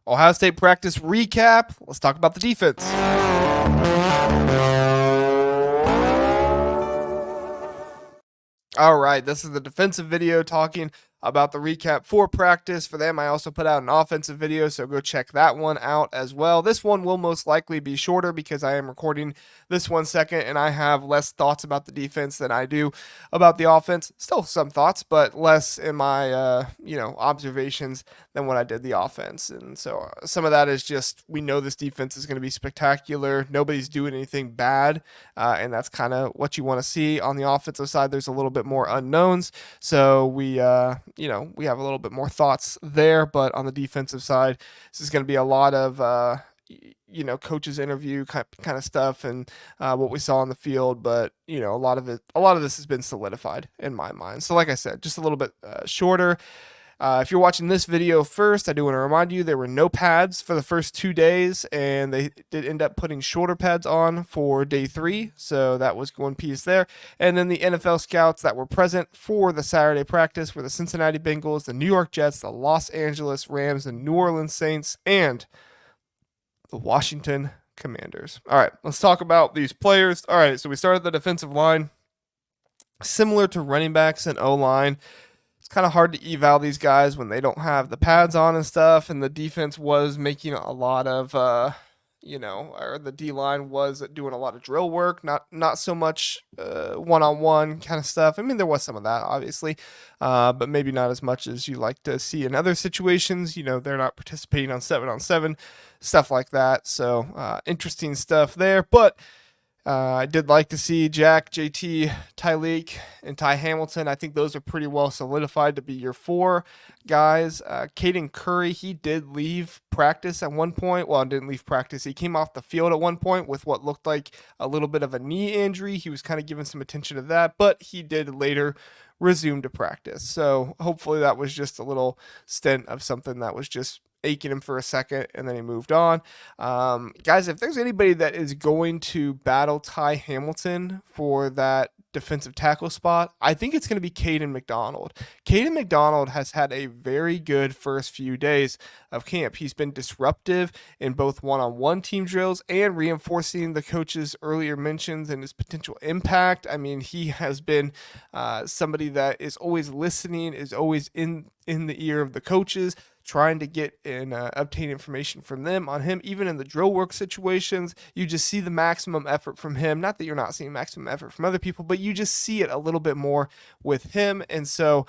Ohio State practice recap. Let's talk about the defense. All right, this is the defensive video talking about the recap for practice. For them, I also put out an offensive video, so go check that one out as well. This one will most likely be shorter because I am recording this one second and I have less thoughts about the defense than I do about the offense. Still some thoughts, but less in my observations than what I did the offense. And so some of that is just we know this defense is going to be spectacular. Nobody's doing anything bad, and that's kind of what you want to see. On the offensive side, there's a little bit more unknowns, so we have a little bit more thoughts there. But on the defensive side, this is going to be a lot of coaches interview kind of stuff and what we saw on the field. But a lot of this has been solidified in my mind. So like I said, just a little bit shorter. If you're watching this video first, I do want to remind you there were no pads for the first 2 days, and they did end up putting shorter pads on for day 3. So that was one piece there. And then the NFL scouts that were present for the Saturday practice were the Cincinnati Bengals, the New York Jets, the Los Angeles Rams, the New Orleans Saints, and the Washington Commanders. All right, let's talk about these players. All right, so we started the defensive line. Similar to running backs and O-line, it's kind of hard to eval these guys when they don't have the pads on and stuff, and the defense was making a lot of or the D-line was doing a lot of drill work, not so much one-on-one kind of stuff. I mean, there was some of that, obviously, but maybe not as much as you like to see in other situations. They're not participating on 7-on-7, stuff like that. So interesting stuff there, but I did like to see Jack, JT, Tyleek, and Ty Hamilton. I think those are pretty well solidified to be your 4 guys. Caden Curry, he did leave practice at one point. Well, didn't leave practice. He came off the field at one point with what looked like a little bit of a knee injury. He was kind of giving some attention to that, but he did later resume to practice. So hopefully that was just a little stint of something that was just aching him for a second, and then he moved on. Guys, if there's anybody that is going to battle Ty Hamilton for that defensive tackle spot, I think it's going to be Kayden McDonald. Kayden McDonald has had a very good first few days of camp. He's been disruptive in both one-on-one team drills and reinforcing the coach's earlier mentions and his potential impact. I mean, he has been somebody that is always listening, is always in the ear of the coaches, trying to get and obtain information from them on him. Even in the drill work situations, you just see the maximum effort from him. Not that you're not seeing maximum effort from other people, but you just see it a little bit more with him. And so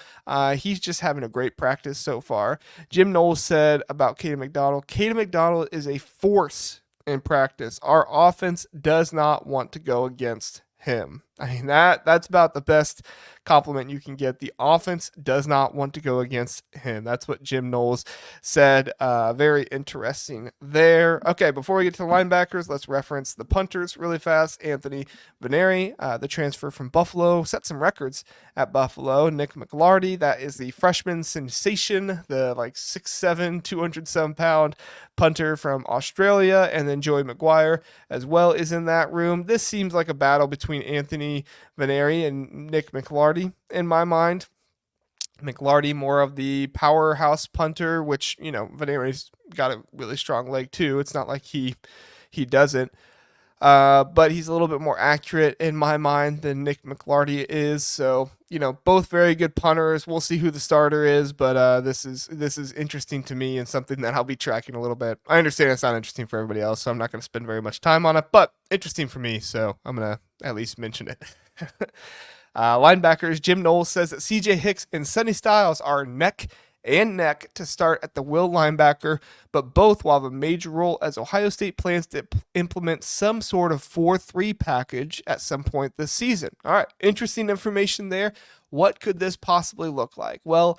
he's just having a great practice so far. Jim Knowles said about Kayden McDonald is a force in practice. Our offense does not want to go against him. I mean, that's about the best compliment you can get. The offense does not want to go against him. That's what Jim Knowles said. Very interesting there. Okay, before we get to the linebackers, let's reference the punters really fast. Anthony Veneri, the transfer from Buffalo, set some records at Buffalo. Nick McLarty, that is the freshman sensation, the 6'7", 200-some pound punter from Australia. And then Joey McGuire as well is in that room. This seems like a battle between Anthony Veneri and Nick McLarty in my mind. McLarty more of the powerhouse punter, which Veneri's got a really strong leg too. It's not like he doesn't, but he's a little bit more accurate in my mind than Nick McLarty is. So both very good punters. We'll see who the starter is, but this is interesting to me and something that I'll be tracking a little bit. I understand it's not interesting for everybody else, so I'm not going to spend very much time on it, but interesting for me, so I'm going to at least mention it. Linebackers, Jim Knowles says that CJ Hicks and Sonny Styles are neck and neck to start at the will linebacker, but both will have a major role as Ohio State plans to implement some sort of 4-3 package at some point this season. All right, interesting information there. What could this possibly look like? Well,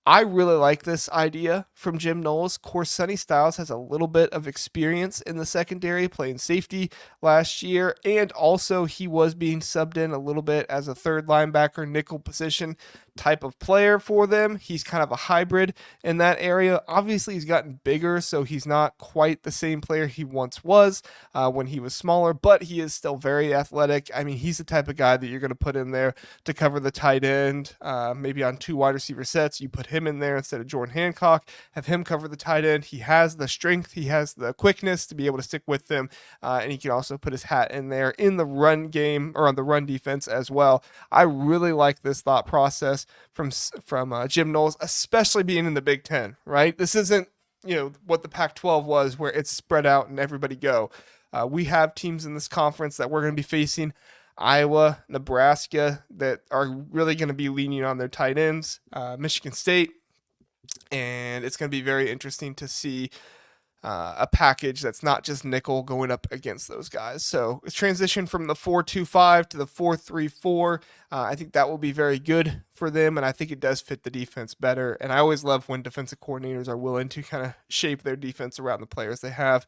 I really like this idea from Jim Knowles. Of course, Sonny Styles has a little bit of experience in the secondary, playing safety last year, and also he was being subbed in a little bit as a third linebacker nickel position type of player for them. He's kind of a hybrid in that area. Obviously, he's gotten bigger, so he's not quite the same player he once was when he was smaller, but he is still very athletic. I mean, he's the type of guy that you're going to put in there to cover the tight end. Maybe on 2 wide receiver sets, you put him in there instead of Jordan Hancock, have him cover the tight end. He has the strength, he has the quickness to be able to stick with them, and he can also put his hat in there in the run game or on the run defense as well. I really like this thought process from Jim Knowles, especially being in the Big Ten, right? This isn't, what the Pac-12 was, where it's spread out and everybody go. We have teams in this conference that we're going to be facing, Iowa, Nebraska, that are really going to be leaning on their tight ends, Michigan State, and it's going to be very interesting to see a package that's not just nickel going up against those guys. So it's transition from the 4-2-5 to the 4-3-4. I think that will be very good for them, and I think it does fit the defense better. And I always love when defensive coordinators are willing to kind of shape their defense around the players they have.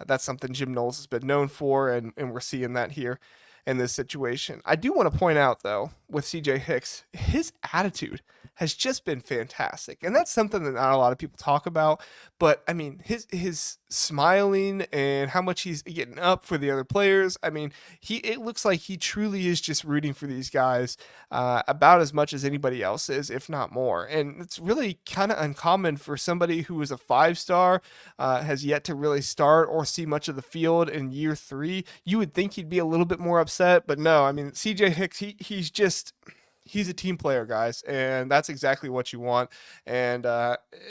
That's something Jim Knowles has been known for, and we're seeing that here in this situation. I do want to point out, though, with CJ Hicks, his attitude has just been fantastic. And that's something that not a lot of people talk about. But, I mean, his smiling and how much he's getting up for the other players. I mean, it looks like he truly is just rooting for these guys about as much as anybody else is, if not more. And it's really kind of uncommon for somebody who is a 5-star, has yet to really start or see much of the field in year 3. You would think he'd be a little bit more upset, but no. I mean, CJ Hicks, he's a team player, guys, and that's exactly what you want. And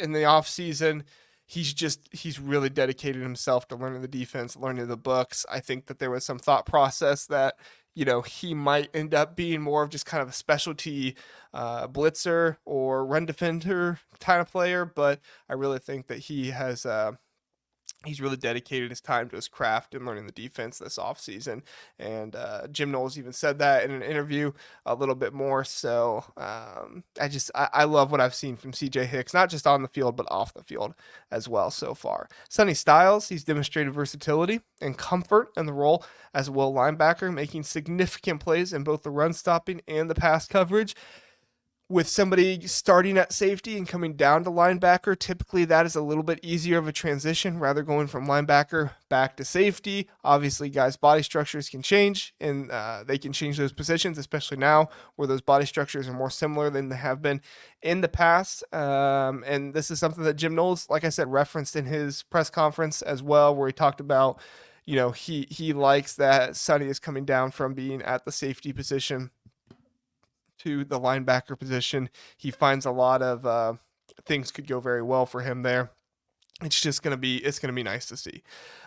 in the off season, he's really dedicated himself to learning the defense, learning the books. I think that there was some thought process that, he might end up being more of just kind of a specialty blitzer or run defender kind of player, but I really think that he's really dedicated his time to his craft and learning the defense this offseason. And Jim Knowles even said that in an interview a little bit more. So I love what I've seen from CJ Hicks, not just on the field, but off the field as well so far. Sonny Styles, he's demonstrated versatility and comfort in the role as a will linebacker, making significant plays in both the run stopping and the pass coverage. With somebody starting at safety and coming down to linebacker, typically that is a little bit easier of a transition, rather going from linebacker back to safety. Obviously, guys' body structures can change, and they can change those positions, especially now where those body structures are more similar than they have been in the past. And this is something that Jim Knowles, like I said, referenced in his press conference as well, where he talked about, he likes that Sonny is coming down from being at the safety position to the linebacker position. He finds a lot of things could go very well for him there. It's going to be nice to see.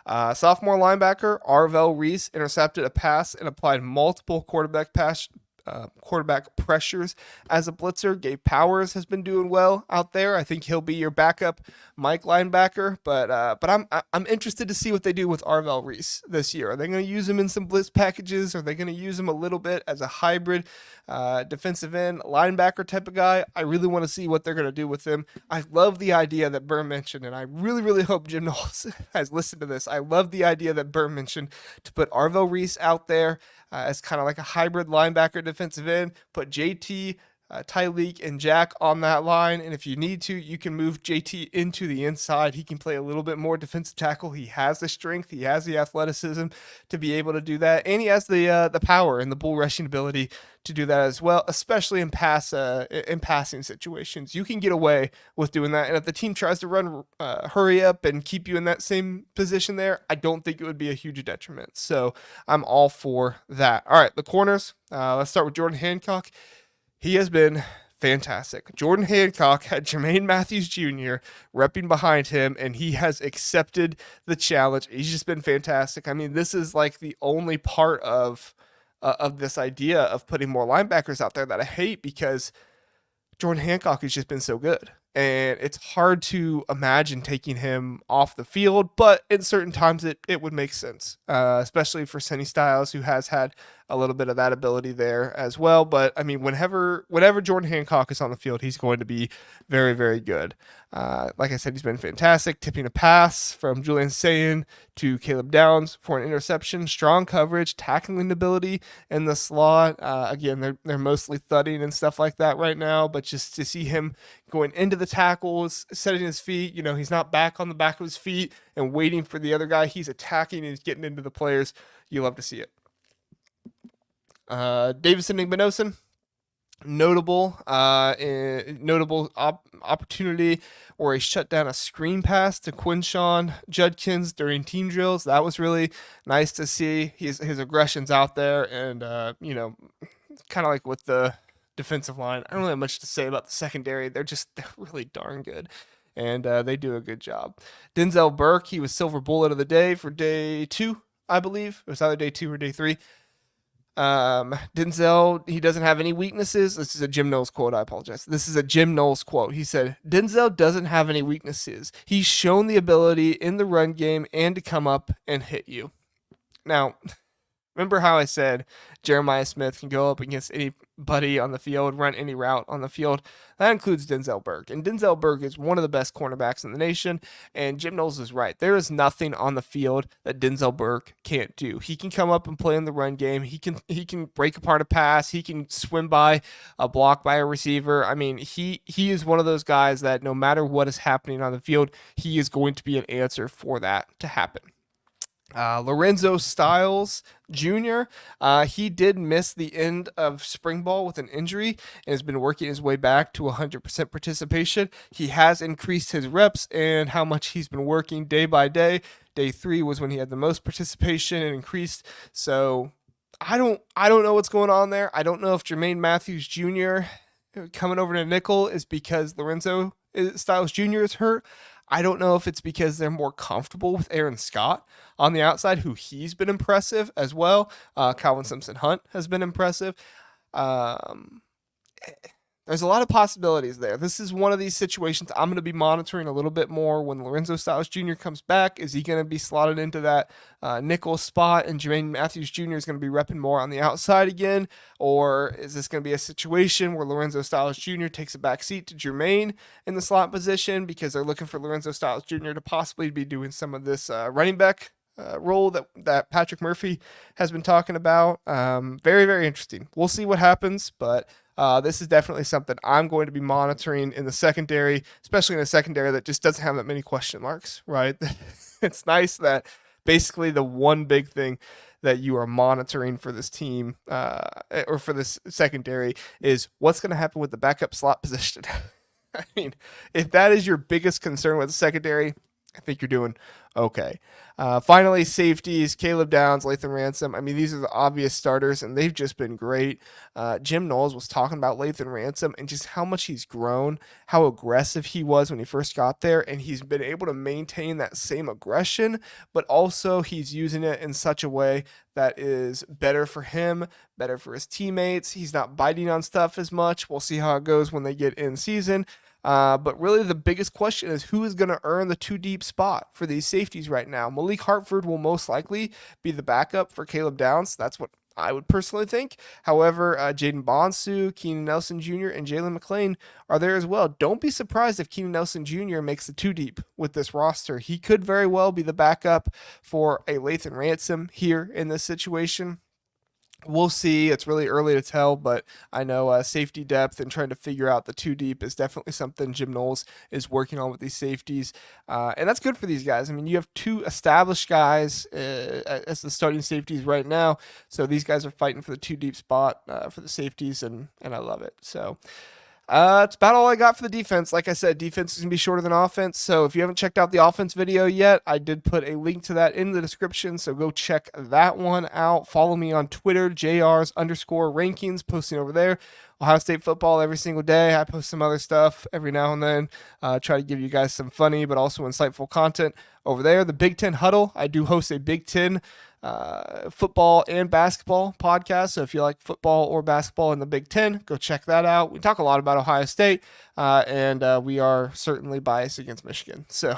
Sophomore linebacker Arvell Reese intercepted a pass and applied multiple quarterback pressures as a blitzer. Gabe Powers has been doing well out there. I think he'll be your backup Mike linebacker, but I'm interested to see what they do with Arvell Reese this year. Are they going to use him in some blitz packages? Are they going to use him a little bit as a hybrid defensive end linebacker type of guy? I really want to see what they're going to do with him. I love the idea that Burr mentioned, and I really, really hope Jim Knowles has listened to this. I love the idea that Burr mentioned to put Arvell Reese out there as kind of like a hybrid linebacker defensive end, put JT, Tyleek, and Jack on that line, and if you need to, you can move JT into the inside. He can play a little bit more defensive tackle. He has the strength, he has the athleticism to be able to do that, and he has the power and the bull rushing ability to do that as well, especially in passing situations. You can get away with doing that, and if the team tries to run hurry up and keep you in that same position there, I don't think it would be a huge detriment. So I'm all for that. All right, the corners. Let's start with Jordan Hancock. He has been fantastic. Jordan Hancock had Jermaine Matthews Jr. repping behind him, and he has accepted the challenge. He's just been fantastic. I mean, this is like the only part of this idea of putting more linebackers out there that I hate, because Jordan Hancock has just been so good. And it's hard to imagine taking him off the field, but in certain times it would make sense, especially for Sonny Styles, who has had a little bit of that ability there as well. But I mean, whenever Jordan Hancock is on the field, he's going to be very, very good. Like I said, he's been fantastic, tipping a pass from Julian Sayin to Caleb Downs for an interception, strong coverage, tackling ability in the slot. Again, they're mostly thudding and stuff like that right now, but just to see him going into the tackles, setting his feet, he's not back on the back of his feet and waiting for the other guy. He's attacking and he's getting into the players. You love to see it. Davison Igbinosun, notable opportunity where he shut down a screen pass to Quinshawn Judkins during team drills. That was really nice to see. His aggression's out there, and kind of like with the defensive line, I don't really have much to say about the secondary. They're really darn good, and they do a good job. Denzel Burke, he was silver bullet of the day for day 2, I believe. It was either day 2 or day 3. Denzel, he doesn't have any weaknesses. This is a Jim Knowles quote. I apologize. This is a Jim Knowles quote. He said, Denzel doesn't have any weaknesses. He's shown the ability in the run game and to come up and hit you. Now, remember how I said Jeremiah Smith can go up against anybody on the field, run any route on the field? That includes Denzel Burke. And Denzel Burke is one of the best cornerbacks in the nation. And Jim Knowles is right. There is nothing on the field that Denzel Burke can't do. He can come up and play in the run game. He can break apart a pass. He can swim by a block by a receiver. I mean, he is one of those guys that no matter what is happening on the field, he is going to be an answer for that to happen. Lorenzo Styles Jr., he did miss the end of spring ball with an injury and has been working his way back to 100% participation. He has increased his reps and how much he's been working day by day. Day 3 was when he had the most participation and increased. So I don't know what's going on there. I don't know if Jermaine Matthews Jr. coming over to nickel is because Lorenzo Styles Jr. is hurt. I don't know if it's because they're more comfortable with Aaron Scott on the outside, who he's been impressive as well. Calvin Simpson-Hunt has been impressive. There's a lot of possibilities there. This is one of these situations I'm going to be monitoring a little bit more when Lorenzo Styles Jr. comes back. Is he going to be slotted into that nickel spot and Jermaine Matthews Jr. is going to be repping more on the outside again? Or is this going to be a situation where Lorenzo Styles Jr. takes a back seat to Jermaine in the slot position because they're looking for Lorenzo Styles Jr. to possibly be doing some of this running back role that Patrick Murphy has been talking about? Very, very interesting. We'll see what happens, but this is definitely something I'm going to be monitoring in the secondary, especially in a secondary that just doesn't have that many question marks, right? It's nice that basically the one big thing that you are monitoring for this team or for this secondary is what's going to happen with the backup slot position. I mean, if that is your biggest concern with the secondary, I think you're doing okay. Finally, safeties, Caleb Downs, Lathan Ransom. I mean, these are the obvious starters, and they've just been great. Jim Knowles was talking about Lathan Ransom and just how much he's grown, how aggressive he was when he first got there, and he's been able to maintain that same aggression, but also he's using it in such a way that is better for him, better for his teammates. He's not biting on stuff as much. We'll see how it goes when they get in season. But really the biggest question is who is going to earn the 2 deep spot for these safeties right now. Malik Hartford will most likely be the backup for Caleb Downs. That's what I would personally think. However, Jaden Bonsu, Keenan Nelson Jr., and Jalen McClain are there as well. Don't be surprised if Keenan Nelson Jr. makes the 2 deep with this roster. He could very well be the backup for a Lathan Ransom here in this situation. We'll see. It's really early to tell, but I know safety depth and trying to figure out the 2 deep is definitely something Jim Knowles is working on with these safeties. And that's good for these guys. I mean, you have 2 established guys as the starting safeties right now. So these guys are fighting for the 2 deep spot for the safeties, and I love it. So it's about all I got for the defense. Like I said, defense is going to be shorter than offense. So if you haven't checked out the offense video yet, I did put a link to that in the description. So go check that one out. Follow me on Twitter, JRs_rankings, posting over there. Ohio State football every single day. I post some other stuff every now and then. Try to give you guys some funny but also insightful content over there. The Big Ten Huddle. I do host a Big Ten football and basketball podcast. So if you like football or basketball in the Big Ten, go check that out. We talk a lot about Ohio State, and we are certainly biased against Michigan. So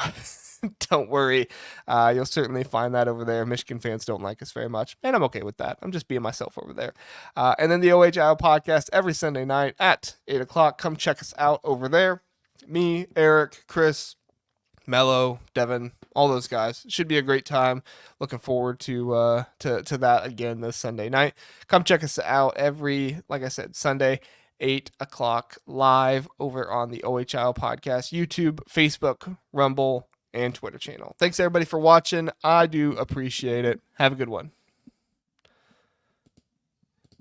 don't worry. You'll certainly find that over there. Michigan fans don't like us very much, and I'm okay with that. I'm just being myself over there. And then the OHIO podcast every Sunday night at 8 o'clock. Come check us out over there. Me, Eric, Chris, Mello, Devin, all those guys. Should be a great time. Looking forward to that again this Sunday night. Come check us out every, like I said, Sunday, 8 o'clock live over on the OHIO podcast, YouTube, Facebook, Rumble, and Twitter channel. Thanks everybody for watching. I do appreciate it. Have a good one.